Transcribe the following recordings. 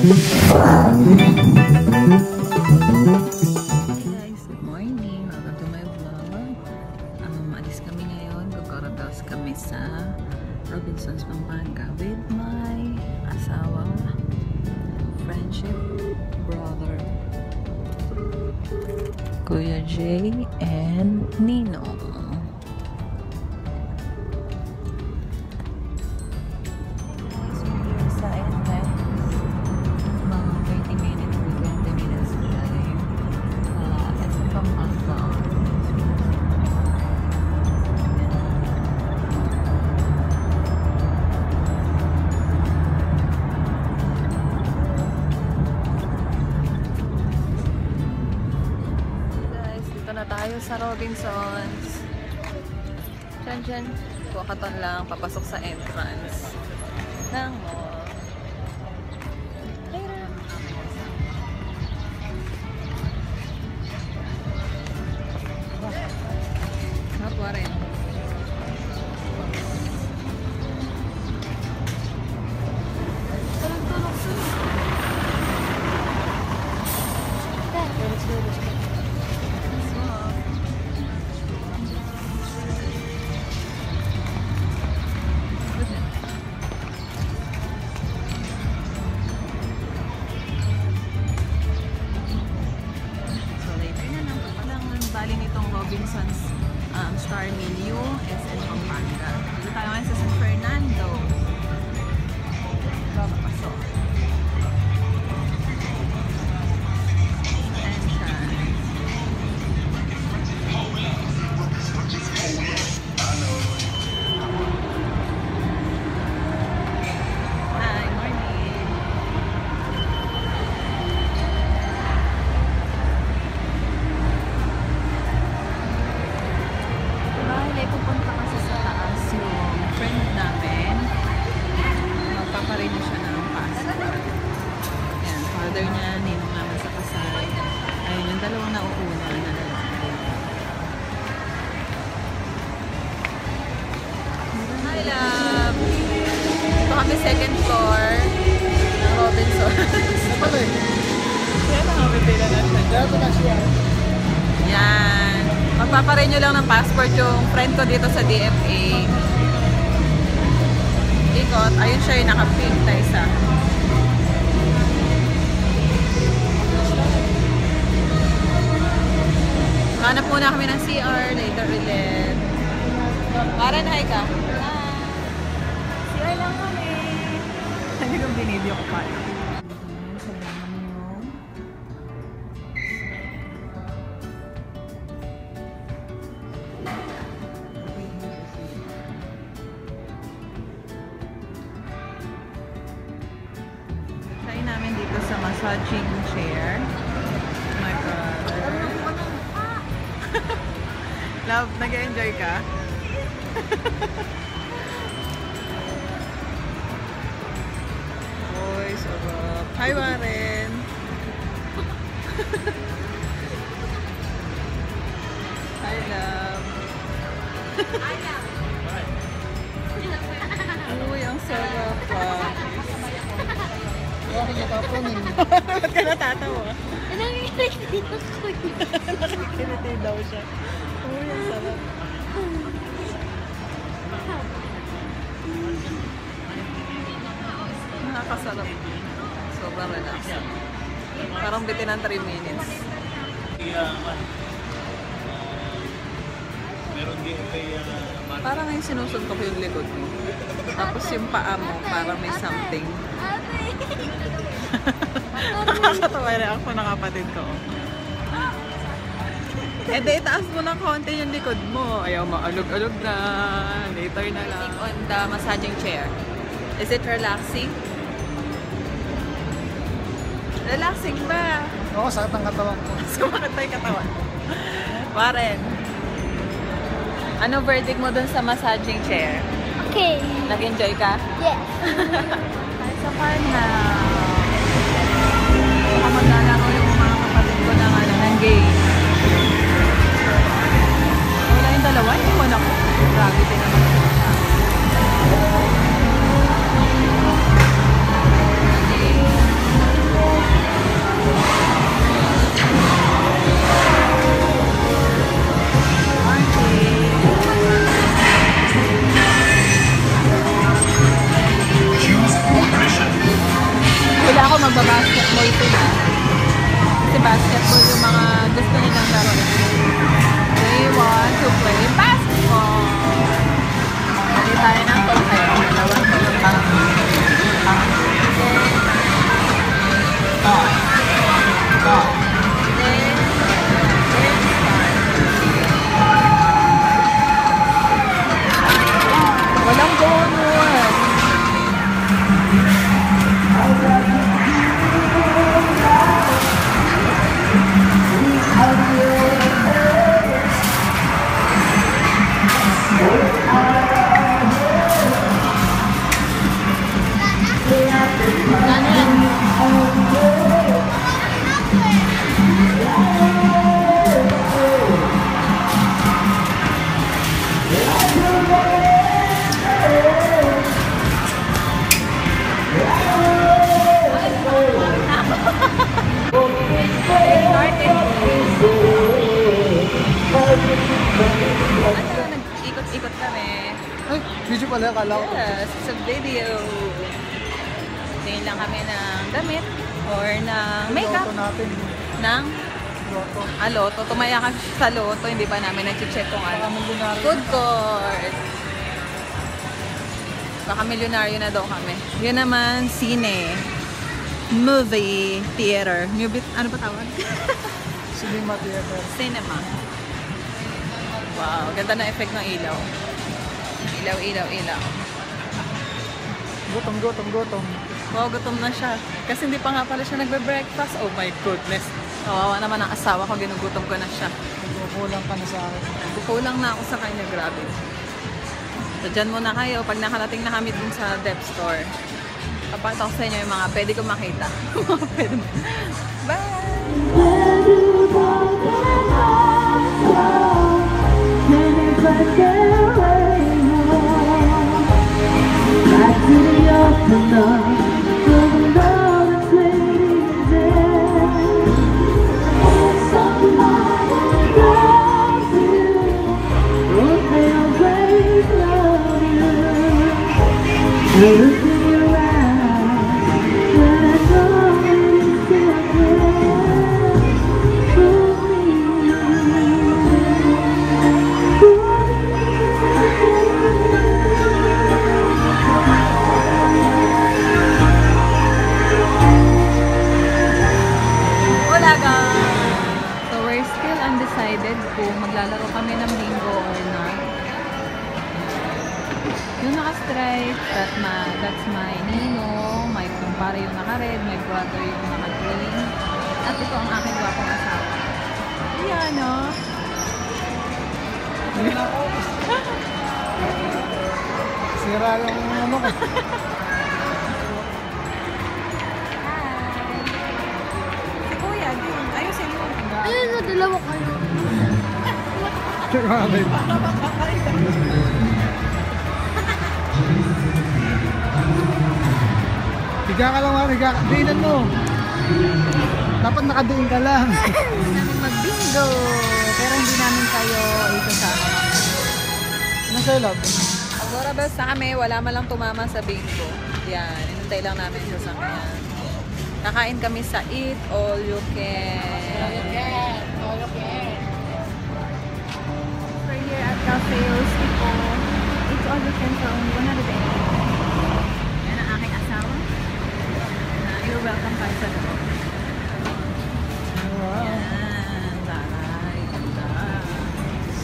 Guys, good morning. Welcome to my vlog. Maalis kami ngayon. Gagaratas kami sa Robinsons, Pampanga with my asawa, friendship brother, Kuya Jay and Ninong. Tayo sa Robinsons. Diyan. Kuwakaton lang. Papasok sa entrance ng mall. Ayun. Hapwa rin. Tulog-tulog siya. Let's go. Robinsons Star Menu SN Pampanga. Dito tayo ngayon sa San Fernando. Papasok. Niya, ninong naman sa kasal. Ayun, yung dalawang nauuna na lalaki. Hi, love! Ito kami second floor ng Robinsons. Yan ang kapitila natin. Yan. Magpaparenew lang ng passport yung friend ko dito sa DFA. Ikot. Ayun siya yung naka-pink tayo sa hanap muna kami ng CR, later ulit. Karen, hi ka? Hi! CR lang kami. Hindi kong binidyo ko pa. Try namin dito sa massaging chair. My brother. Love, nag-enjoy ka? Uy, sarap. Hi, Warren! Hi, love! Hi, love! Uy, ang sarap pa. Ba't ka natatawa? Nakikiliti ako yun. Nakikiliti daw siya. Uy, ang sarap. Nakakasarap. Sobrang relax. Parang bitin ng 3 minutes. Parang yung sinusuntok yung likod mo. Tapos yung paa mo, parang may something. Nakakatawa na ako ng kapatid ko. Eh, di, itaas mo ng konti yung likod mo. Ayaw, maalog-alog na. Later na lang. On the massaging chair. Is it relaxing? Relaxing ba? Oo, sakit ang katawan ko. Sumakit na yung katawan. Warren, ano verdict mo dun sa massaging chair? Okay. Nag-enjoy ka? Yes. Ay, sa na. Kamag-anak ko yung mga kapatid ko na ng game. Wala yung dalawa, hindi mo na ko. Grabe din naman. magbabasketball sila. Kasi basketball yung mga gusto nilang laro. They want to play basketball. Mali tayo ng tokay. Dalawang tokay. Walang bonus. Nag-ikot-ikot kami. Ay, video pala, kala ko. Yes, it's a video. Tingin lang kami ng damit or ng makeup. Loto natin. Ng Loto. loto. Tumaya kami sa loto. Hindi pa namin nag-check kung ano. Baka milyonaryo. Food court. Baka milyonaryo na daw kami. Yun naman, sine. Movie theater. Ano pa tawag? Cinema theater. Cinema. Wow, ganda na effect ng ilaw. Ilaw, ilaw, ilaw. Gutom, gutom, gutom. Wow, gutom na siya. Kasi hindi pa nga pala siya nagbe-breakfast. Oh my goodness. Kawawa naman ang asawa ko, ginugutom ko na siya. Nagkukulang ka na sa akin. Kukulang na ako sa kanya, grabe. So, dyan muna kayo. Pag nakarating na kami dun sa dep store, papakita ko sa inyo yung mga pwede ko makita. Pwede. Bye! So we're still undecided kung maglalaro kami ng bingo or not. Yung naka-stripe, that's my ninong, my kumpare yung naka-red, my brother yung naka-green, at ito ang aking gwapong asawa. Yan, no? Sira yung ano ko. Si Kuya, din. Ayusin mo. Ayun na, dalawa kayo. Higa ka lang, higa ka. Diinan mo. Dapat nakadiin ka lang. Hindi namin mag-bingo. Pero hindi namin kayo isasama. Nasa lab. Agora basta kami, wala man lang tumama sa bingo. Yan, inintay lang namin siya sa kanya. Nakain kami sa Eat All You Can. All you can. We're here at Cafe Ostico. Eat All You Can for only 180. Yan ang aking asawa. You're welcome tayo sa loob. Wow. Yan, taray, ganda.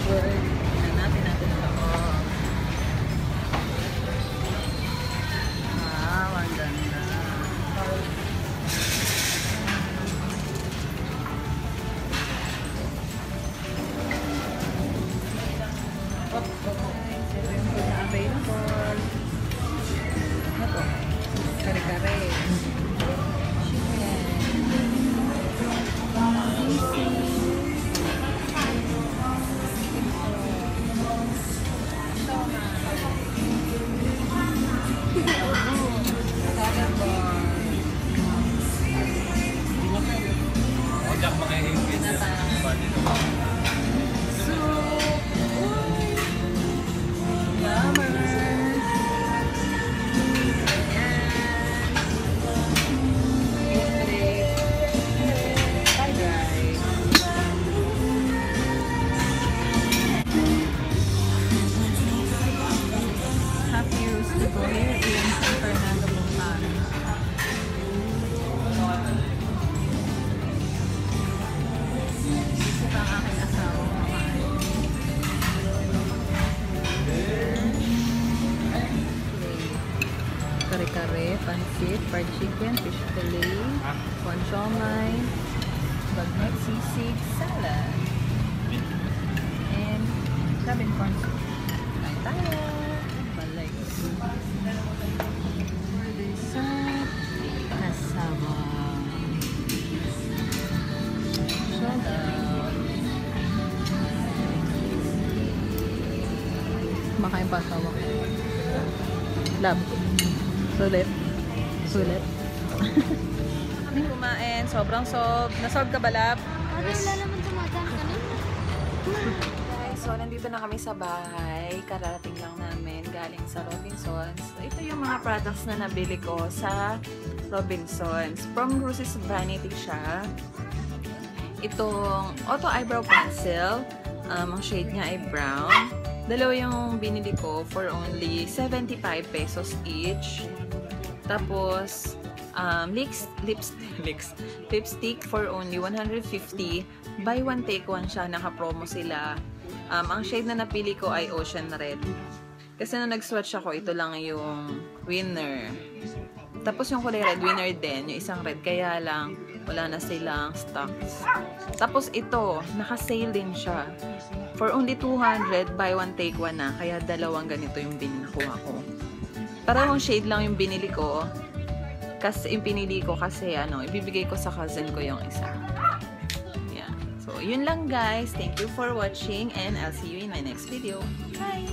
Tignan natin ang loob. Wow, ang ganda. Ito yung food na available. Ano to? Kare-kare. Chicken. fried chicken, fish fillet, corn siomai, bagnet sisig, salad, and crab and corn soup. Kain tayo! Balay. For dessert, cassava. Shout out! Makain pa asawa ko. Love. Sulit. Sulit. Kami kumain. Sobrang sob. Nasob ka ba, Lab? Parang wala naman tumatang ka nun. Guys, so nandito na kami sa bahay. Kararating lang namin galing sa Robinsons. Ito yung mga products na nabili ko sa Robinsons. From Rose's Vanity siya. Itong Auto Eyebrow Pencil. Ang shade niya ay brown. Dalawa yung binili ko for only 75 pesos each. Tapos, lipstick for only 150. Buy one, take one siya. Naka-promo sila. Ang shade na napili ko ay Ocean Red. Kasi nung nag-swatch ako, ito lang yung winner. Tapos yung kulay red, winner din. Yung isang red. Kaya lang, wala na silang stocks. Tapos ito, naka-sale din siya. For only 200, buy one, take one na. Kaya dalawang ganito yung nakuha ko. Parang shade lang yung binili ko. Kasi yung pinili ko kasi ibibigay ko sa cousin ko yung isa. Yeah. So, yun lang guys. Thank you for watching and I'll see you in my next video. Bye!